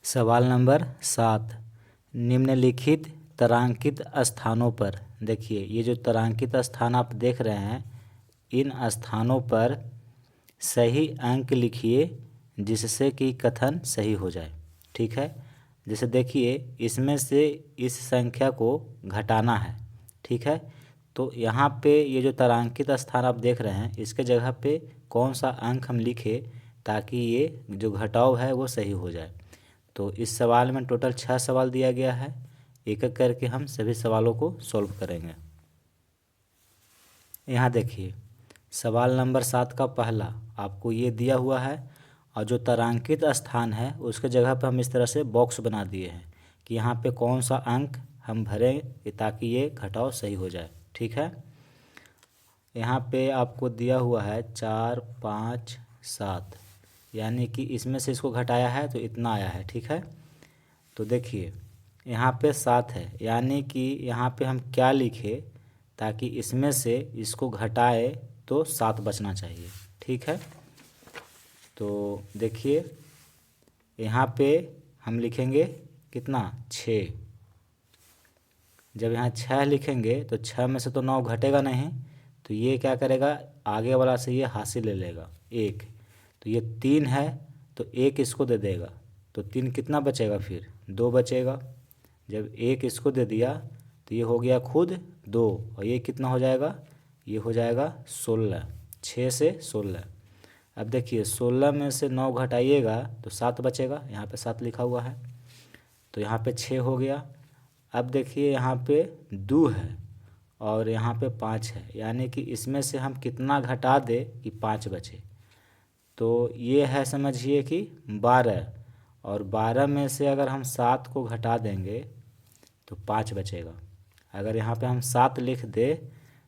सवाल नंबर 7। निम्नलिखित तारांकित स्थानों पर, देखिए ये जो तारांकित स्थान आप देख रहे हैं, इन स्थानों पर सही अंक लिखिए जिससे कि कथन सही हो जाए। ठीक है, जैसे देखिए इसमें से इस संख्या को घटाना है। ठीक है, तो यहाँ पे ये जो तारांकित स्थान आप देख रहे हैं, इसके जगह पे कौन सा अंक हम लिखे ताकि ये जो घटाव है वो सही हो जाए। तो इस सवाल में टोटल 6 सवाल दिया गया है। एक एक करके हम सभी सवालों को सॉल्व करेंगे। यहाँ देखिए सवाल नंबर 7 का पहला आपको ये दिया हुआ है और जो तारांकित स्थान है उसके जगह पर हम इस तरह से बॉक्स बना दिए हैं कि यहाँ पे कौन सा अंक हम भरें ताकि ये घटाव सही हो जाए। ठीक है, यहाँ पे आपको दिया हुआ है 4, 5, 7, यानी कि इसमें से इसको घटाया है तो इतना आया है। ठीक है, तो देखिए यहाँ पे 7 है, यानी कि यहाँ पे हम क्या लिखे ताकि इसमें से इसको घटाए तो 7 बचना चाहिए। ठीक है, तो देखिए यहाँ पे हम लिखेंगे कितना 6। जब यहाँ 6 लिखेंगे तो 6 में से तो 9 घटेगा नहीं, तो ये क्या करेगा आगे वाला से ये हासिल ले लेगा 1। तो ये 3 है तो 1 इसको दे देगा, तो 3 कितना बचेगा, फिर 2 बचेगा। जब 1 इसको दे दिया तो ये हो गया खुद 2, और ये कितना हो जाएगा, ये हो जाएगा 16। 6 से 16। अब देखिए 16 में से 9 घटाइएगा तो 7 बचेगा, यहाँ पे 7 लिखा हुआ है, तो यहाँ पे 6 हो गया। अब देखिए यहाँ पे 2 है और यहाँ पे 5 है, यानी कि इसमें से हम कितना घटा दे कि 5 बचे। तो ये है समझिए कि 12, और 12 में से अगर हम 7 को घटा देंगे तो 5 बचेगा। अगर यहाँ पे हम 7 लिख दे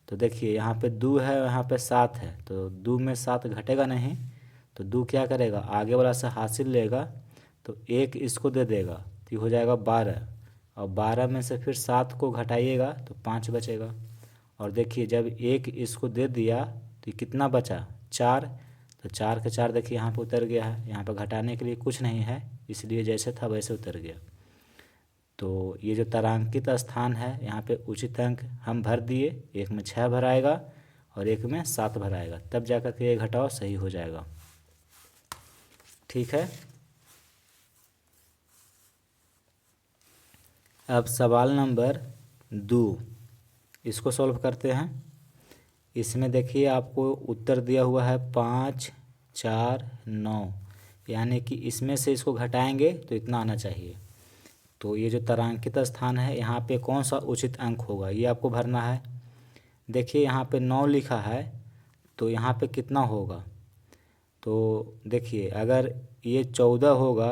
तो देखिए यहाँ पे 2 है और यहाँ पे 7 है, तो 2 में 7 घटेगा नहीं, तो 2 क्या करेगा आगे वाला से हासिल लेगा, तो 1 इसको दे देगा तो ये हो जाएगा 12, और 12 में से फिर 7 को घटाइएगा तो 5 बचेगा। और देखिए जब 1 इसको दे दिया तो ये कितना बचा 4, तो 4 के 4 देखिए यहाँ पे उतर गया है, यहाँ पर घटाने के लिए कुछ नहीं है, इसलिए जैसे था वैसे उतर गया। तो ये जो तारांकित स्थान है यहाँ पे उचित अंक हम भर दिए, एक में 6 भराएगा और एक में 7 भराएगा, तब जाकर के ये घटाव सही हो जाएगा। ठीक है, अब सवाल नंबर 2 इसको सॉल्व करते हैं। इसमें देखिए आपको उत्तर दिया हुआ है 5, 4, 9, यानी कि इसमें से इसको घटाएंगे तो इतना आना चाहिए। तो ये जो तारांकित स्थान है यहाँ पे कौन सा उचित अंक होगा ये आपको भरना है। देखिए यहाँ पे 9 लिखा है तो यहाँ पे कितना होगा, तो देखिए अगर ये 14 होगा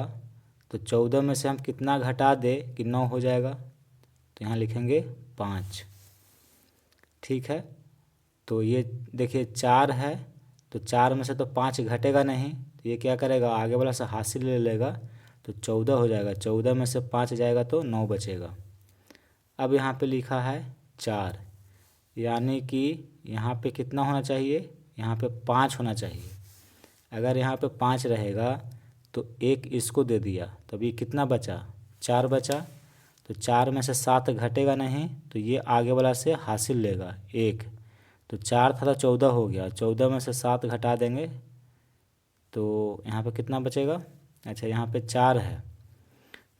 तो 14 में से हम कितना घटा दे कि 9 हो जाएगा, तो यहाँ लिखेंगे 5। ठीक है, तो ये देखिए 4 है तो 4 में से तो 5 घटेगा नहीं, तो ये क्या करेगा आगे वाला से हासिल ले लेगा, तो 14 हो जाएगा। 14 में से 5 जाएगा तो 9 बचेगा। अब यहाँ पे लिखा है 4, यानी कि यहाँ पे कितना होना चाहिए, यहाँ पे 5 होना चाहिए। अगर यहाँ पे 5 रहेगा तो 1 इसको दे दिया तो अभी कितना बचा 4 बचा, तो 4 में से 7 घटेगा नहीं, तो ये आगे वाला से हासिल लेगा 1, तो 4 था तो 14 हो गया, 14 में से 7 घटा देंगे तो यहाँ पे कितना बचेगा। अच्छा यहाँ पे 4 है,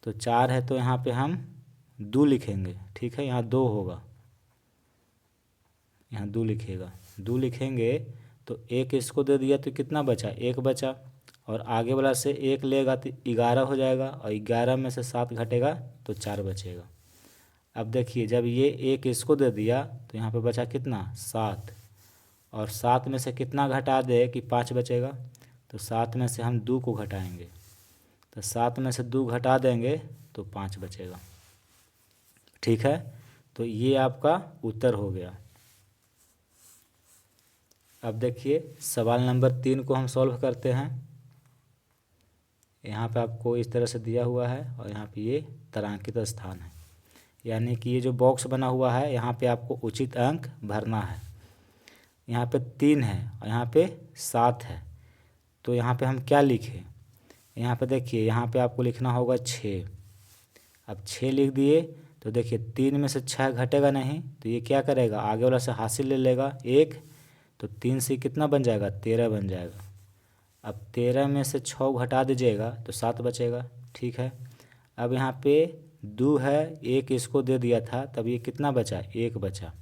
तो 4 है तो यहाँ पे हम 2 लिखेंगे। ठीक है, यहाँ 2 होगा, यहाँ 2 लिखेगा, 2 लिखेंगे तो 1 इसको दे दिया तो कितना बचा 1 बचा, और आगे वाला से 1 लेगा तो 11 हो जाएगा, और 11 में से 7 घटेगा तो 4 बचेगा। अब देखिए जब ये 1 इसको दे दिया तो यहाँ पे बचा कितना 7, और 7 में से कितना घटा दे कि 5 बचेगा, तो 7 में से हम 2 को घटाएंगे, तो 7 में से 2 घटा देंगे तो 5 बचेगा। ठीक है, तो ये आपका उत्तर हो गया। अब देखिए सवाल नंबर 3 को हम सॉल्व करते हैं। यहाँ पे आपको इस तरह से दिया हुआ है और यहाँ पे ये तारांकित स्थान है, यानी कि ये जो बॉक्स बना हुआ है यहाँ पे आपको उचित अंक भरना है। यहाँ पे 3 है और यहाँ पे 7 है, तो यहाँ पे हम क्या लिखें यहाँ पे देखिए, यहाँ पे आपको लिखना होगा 6। अब 6 लिख दिए तो देखिए 3 में से 6 घटेगा नहीं, तो ये क्या करेगा, आगे वाला से हासिल ले लेगा 1, तो 3 से कितना बन जाएगा, 13 बन जाएगा। अब 13 में से 6 घटा दीजिएगा तो 7 बचेगा। ठीक है, अब यहाँ पे 2 है, 1 इसको दे दिया था, तब ये कितना बचा, 1 बचा।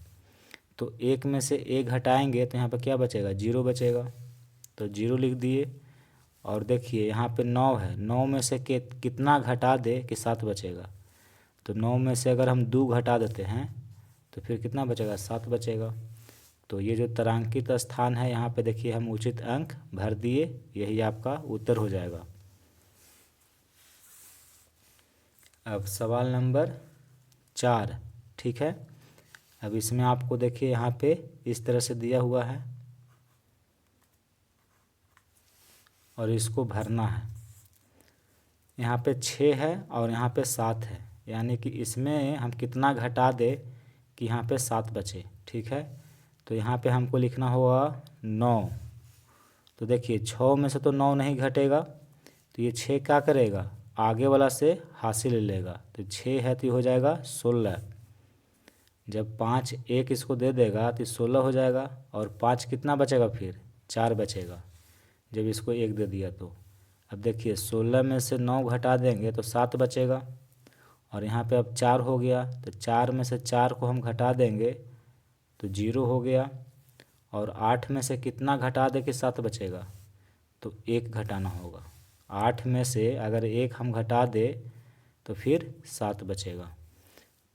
तो 1 में से 1 घटाएंगे तो यहाँ पर क्या बचेगा, 0 बचेगा, तो 0 लिख दिए। और देखिए यहाँ पे 9 है, 9 में से कितना घटा दे कि 7 बचेगा, तो 9 में से अगर हम 2 घटा देते हैं तो फिर कितना बचेगा, 7 बचेगा। तो ये जो तारांकित स्थान है यहाँ पे देखिए हम उचित अंक भर दिए, यही आपका उत्तर हो जाएगा। अब सवाल नंबर 4। ठीक है, अब इसमें आपको देखिए यहाँ पे इस तरह से दिया हुआ है और इसको भरना है। यहाँ पे 6 है और यहाँ पे 7 है, यानी कि इसमें हम कितना घटा दे कि यहाँ पे 7 बचे। ठीक है, तो यहाँ पे हमको लिखना होगा 9। तो देखिए 6 में से तो 9 नहीं घटेगा, तो ये 6 क्या करेगा, आगे वाला से हासिल ले लेगा, तो 6 है तो ये हो जाएगा 16। जब 5 1 इसको दे देगा तो 16 हो जाएगा, और 5 कितना बचेगा, फिर 4 बचेगा जब इसको 1 दे दिया तो। अब देखिए 16 में से 9 घटा देंगे तो 7 बचेगा, और यहाँ पे अब 4 हो गया, तो 4 में से 4 को हम घटा देंगे तो 0 हो गया। और 8 में से कितना घटा दे कि 7 बचेगा, तो 1 घटाना होगा। 8 में से अगर 1 हम घटा दे तो फिर 7 बचेगा।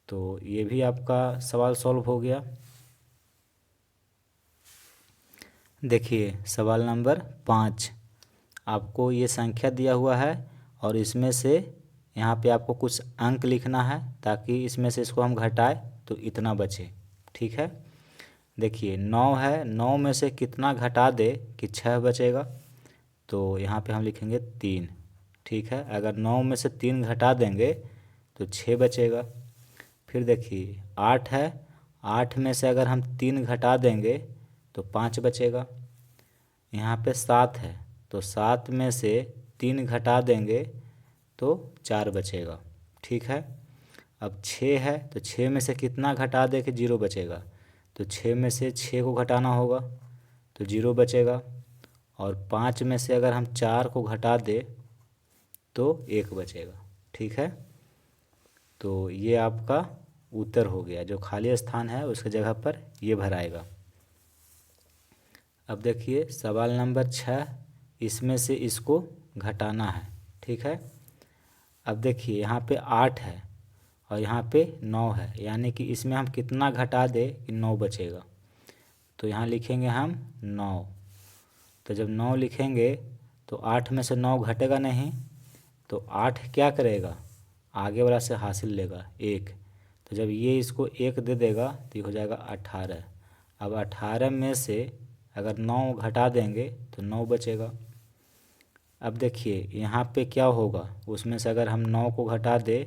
तो ये भी आपका सवाल सॉल्व हो गया। देखिए सवाल नंबर 5, आपको ये संख्या दिया हुआ है और इसमें से यहाँ पे आपको कुछ अंक लिखना है, ताकि इसमें से इसको हम घटाए तो इतना बचे। ठीक है, देखिए 9 है, 9 में से कितना घटा दे कि 6 बचेगा, तो यहाँ पे हम लिखेंगे 3। ठीक है, अगर 9 में से 3 घटा देंगे तो 6 बचेगा। फिर देखिए 8 है, 8 में से अगर हम 3 घटा देंगे तो 5 बचेगा। यहाँ पे 7 है, तो 7 में से 3 घटा देंगे तो 4 बचेगा। ठीक है, अब 6 है, तो 6 में से कितना घटा दे कि 0 बचेगा, तो 6 में से 6 को घटाना होगा तो 0 बचेगा। और 5 में से अगर हम 4 को घटा दे तो 1 बचेगा। ठीक है, तो ये आपका उत्तर हो गया, जो खाली स्थान है उसके जगह पर ये भराएगा। अब देखिए सवाल नंबर 6, इसमें से इसको घटाना है। ठीक है, अब देखिए यहाँ पे 8 है और यहाँ पे 9 है, यानी कि इसमें हम कितना घटा दे कि 9 बचेगा, तो यहाँ लिखेंगे हम 9। तो जब 9 लिखेंगे तो 8 में से 9 घटेगा नहीं, तो 8 क्या करेगा, आगे वाला से हासिल लेगा 1, तो जब ये इसको 1 दे देगा तो ये हो जाएगा 18। अब 18 में से अगर 9 घटा देंगे तो 9 बचेगा। अब देखिए यहाँ पे क्या होगा, उसमें से अगर हम 9 को घटा दे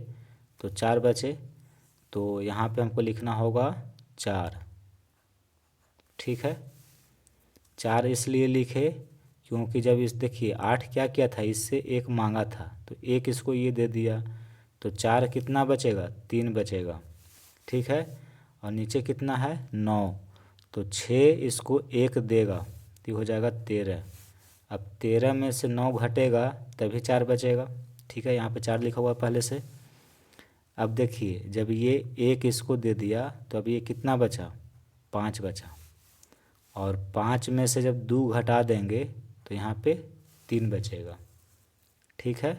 तो 4 बचे, तो यहाँ पे हमको लिखना होगा 4। ठीक है, 4 इसलिए लिखे क्योंकि जब इस देखिए 8 क्या किया था, इससे 1 मांगा था, तो 1 इसको ये दे दिया, तो 4 कितना बचेगा, 3 बचेगा। ठीक है, और नीचे कितना है 9, तो 6 इसको 1 देगा तो हो जाएगा 13। अब 13 में से 9 घटेगा तभी 4 बचेगा। ठीक है, यहाँ पे 4 लिखा हुआ पहले से। अब देखिए जब ये 1 इसको दे दिया तो अब ये कितना बचा, 5 बचा, और 5 में से जब 2 घटा देंगे तो यहाँ पे 3 बचेगा। ठीक है,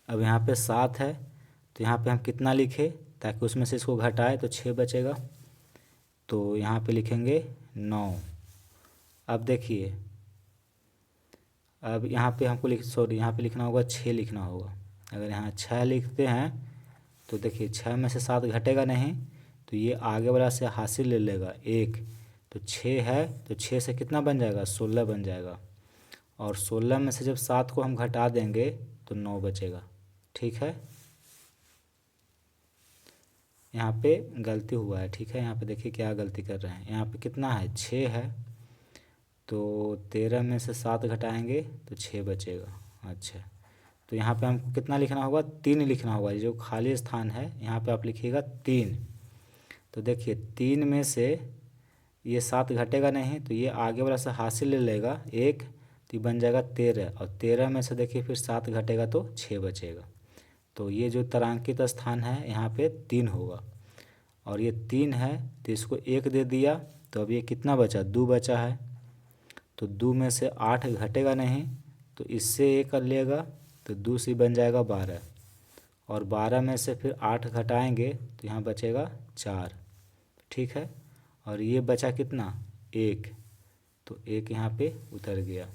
अब यहाँ पे 7 है, तो यहाँ पे हम कितना लिखे ताकि उसमें से इसको घटाए तो 6 बचेगा, तो यहाँ पे लिखेंगे 9। अब देखिए अब यहाँ पे हमको यहाँ पे लिखना होगा 6 लिखना होगा। अगर यहाँ 6 लिखते हैं तो देखिए 6 में से 7 घटेगा नहीं, तो ये आगे वाला से हासिल ले लेगा 1, तो 6 है, तो 6 से कितना बन जाएगा, 16 बन जाएगा। और 16 में से जब 7 को हम घटा देंगे तो 9 बचेगा। ठीक है, यहाँ पे गलती हुआ है। ठीक है, यहाँ पे देखिए क्या गलती कर रहे हैं, यहाँ पे कितना है 6 है, तो 13 में से 7 घटाएंगे तो 6 बचेगा। अच्छा, तो यहाँ पे हमको कितना लिखना होगा, 3 लिखना होगा। जो खाली स्थान है यहाँ पे आप लिखिएगा 3। तो देखिए 3 में से ये 7 घटेगा नहीं, तो ये आगे वाला से हासिल ले लेगा 1, तो ये बन जाएगा 13। और 13 में से देखिए फिर 7 घटेगा तो 6 बचेगा। तो ये जो तारांकित स्थान है यहाँ पे 3 होगा। और ये 3 है तो इसको 1 दे दिया, तो अब ये कितना बचा, 2 बचा है। तो 2 में से 8 घटेगा नहीं, तो इससे 1 लेगा, तो 2 से बन जाएगा 12। और 12 में से फिर 8 घटाएंगे तो यहाँ बचेगा 4। ठीक है, और ये बचा कितना, 1, तो 1 यहाँ पे उतर गया।